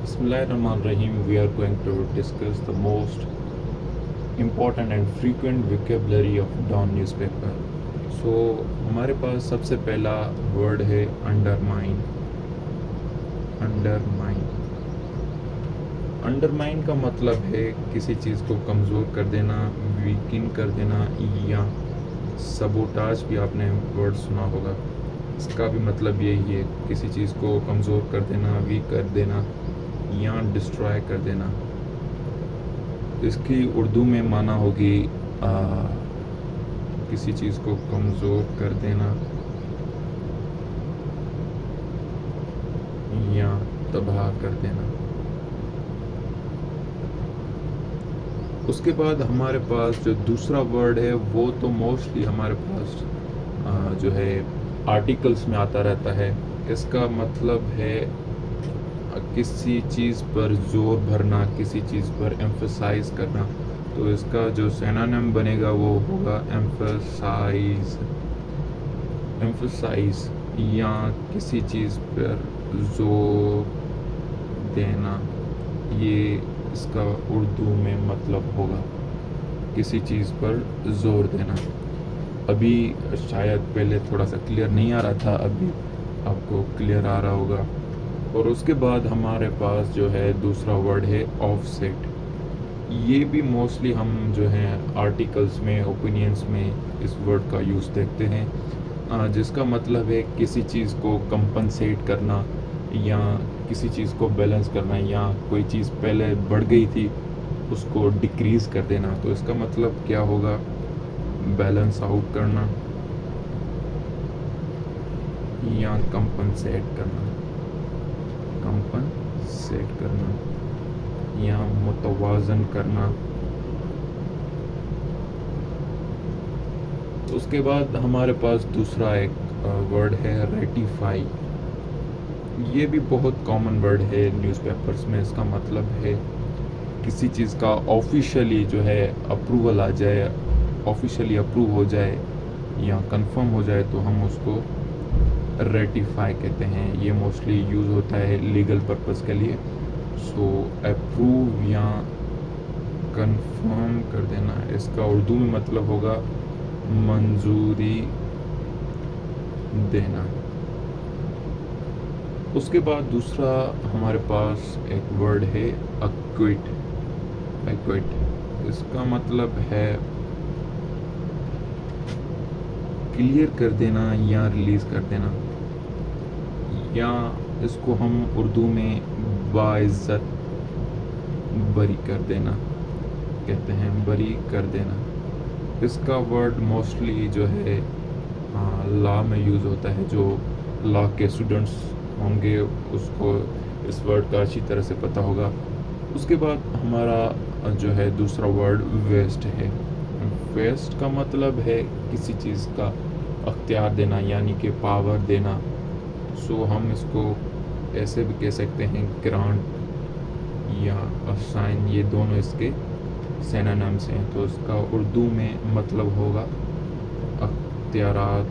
Bismillahirrahmanirrahim. We are going to discuss the most important and frequent vocabulary of Dawn newspaper. So ہمارے پاس سب سے پہلا word ہے undermine. Undermine کا مطلب ہے کسی چیز کو کمزور کر دینا, ویکن کر دینا, یا سبوٹاج بھی آپ نے ورڈ سنا ہوگا. اس کا بھی مطلب یہی ہے, کسی چیز کو کمزور کر دینا, ویک کر دینا یا ڈسٹرائے کر دینا. اس کی اردو میں معنی ہوگی کسی چیز کو کمزور کر دینا یا تباہ کر دینا. اس کے بعد ہمارے پاس جو دوسرا ورڈ ہے وہ تو موسٹلی ہمارے پاس جو ہے آرٹیکلس میں آتا رہتا ہے. اس کا مطلب ہے کسی چیز پر زور بھرنا, کسی چیز پر ایمفسائز کرنا. تو اس کا جو سینونیم بنے گا وہ ہوگا ایمفسائز یا کسی چیز پر زور دینا. یہ اس کا اردو میں مطلب ہوگا کسی چیز پر زور دینا. ابھی شاید پہلے تھوڑا سا کلیئر نہیں آ رہا تھا, ابھی آپ کو کلیئر آ رہا ہوگا. اور اس کے بعد ہمارے پاس جو ہے دوسرا ورڈ ہے آف سیٹ. یہ بھی موسٹلی ہم جو ہیں آرٹیکلس میں, اوپینینس میں اس ورڈ کا یوز دیکھتے ہیں, جس کا مطلب ہے کسی چیز کو کمپنسیٹ کرنا یا کسی چیز کو بیلنس کرنا, یا کوئی چیز پہلے بڑھ گئی تھی اس کو ڈیکریز کر دینا. تو اس کا مطلب کیا ہوگا, بیلنس آؤٹ کرنا یا کمپنسیٹ کرنا یا متوازن کرنا. اس کے بعد ہمارے پاس دوسرا ایک ورڈ ہے ریٹیفائی. یہ بھی بہت کامن ورڈ ہے نیوز پیپرز میں. اس کا مطلب ہے کسی چیز کا آفیشیلی جو ہے اپروول آ جائے, آفیشیلی اپروو ہو جائے یا کنفرم ہو جائے تو ہم اس کو ریٹیفائی کہتے ہیں. یہ موسٹلی یوز ہوتا ہے لیگل پرپز کے لیے. سو اپروو یا کنفرم کر دینا, اس کا اردو میں مطلب ہوگا منظوری دینا. اس کے بعد دوسرا ہمارے پاس ایک ورڈ ہے ایکوٹ. اس کا مطلب ہے کلیئر کر دینا یا ریلیز کر دینا, یا اس کو ہم اردو میں باعزت بری کر دینا کہتے ہیں, بری کر دینا. اس کا ورڈ موسٹلی جو ہے لا میں یوز ہوتا ہے. جو لا کے اسٹوڈنٹس ہوں گے اس کو اس ورڈ کا اچھی طرح سے پتہ ہوگا. اس کے بعد ہمارا جو ہے دوسرا ورڈ ویسٹ ہے. ویسٹ کا مطلب ہے کسی چیز کا اختیار دینا, یعنی کہ پاور دینا. سو ہم اس کو ایسے بھی کہہ سکتے ہیں گرانٹ یا اسائن, یہ دونوں اس کے سینونیمز ہیں. تو اس کا اردو میں مطلب ہوگا اختیارات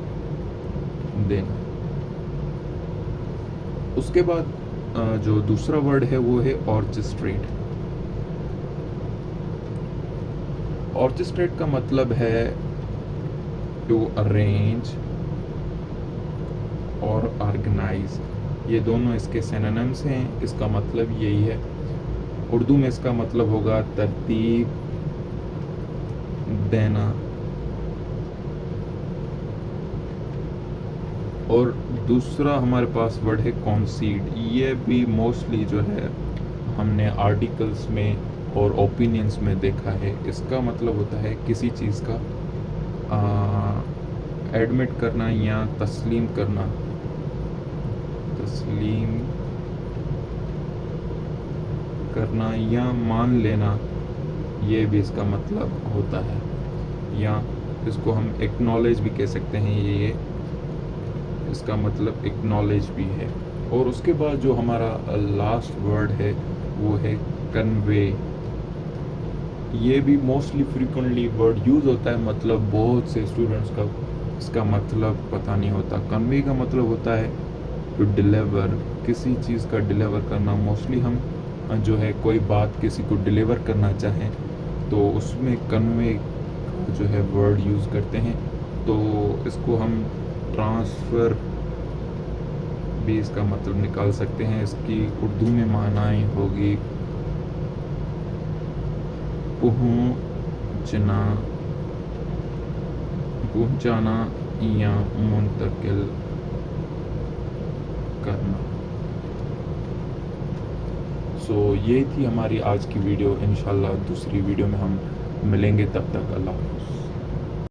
دینا. اس کے بعد جو دوسرا ورڈ ہے وہ ہے آرکسٹریٹ. آرکسٹریٹ کا مطلب ہے ٹو ارینج اور آرگنائز. یہ دونوں اس کے سینونیمز ہیں. اس کا مطلب یہی ہے. اردو میں اس کا مطلب ہوگا ترتیب دینا. اور دوسرا ہمارے پاس ورڈ ہے کانسیڈ. یہ بھی موسٹلی جو ہے ہم نے آرٹیکلس میں اور اوپینینس میں دیکھا ہے. اس کا مطلب ہوتا ہے کسی چیز کا ایڈمٹ کرنا یا تسلیم کرنا یا مان لینا. یہ بھی اس کا مطلب ہوتا ہے, یا اس کو ہم ایکنالج بھی کہہ سکتے ہیں. یہ اس کا مطلب ایکنالج بھی ہے. اور اس کے بعد جو ہمارا لاسٹ ورڈ ہے وہ ہے کنوے. یہ بھی موسٹلی فریکوینٹلی ورڈ یوز ہوتا ہے. مطلب بہت سے اسٹوڈنٹس کا اس کا مطلب پتہ نہیں ہوتا. کنوے کا مطلب ہوتا ہے ٹو ڈیلیور, کسی چیز کا ڈیلیور کرنا. موسٹلی ہم جو ہے کوئی بات کسی کو ڈیلیور کرنا چاہیں تو اس میں کنوے جو ہے ورڈ یوز کرتے ہیں، تو اس کو ہم ٹرانسفر بھی اس کا مطلب نکال سکتے ہیں۔ اس کی اردو میں معنی ہوگی پہنچانا یا منتقل کرنا۔ یہ تھی ہماری آج کی ویڈیو۔ انشاءاللہ دوسری ویڈیو میں ہم ملیں گے، تب تک اللہ حافظ۔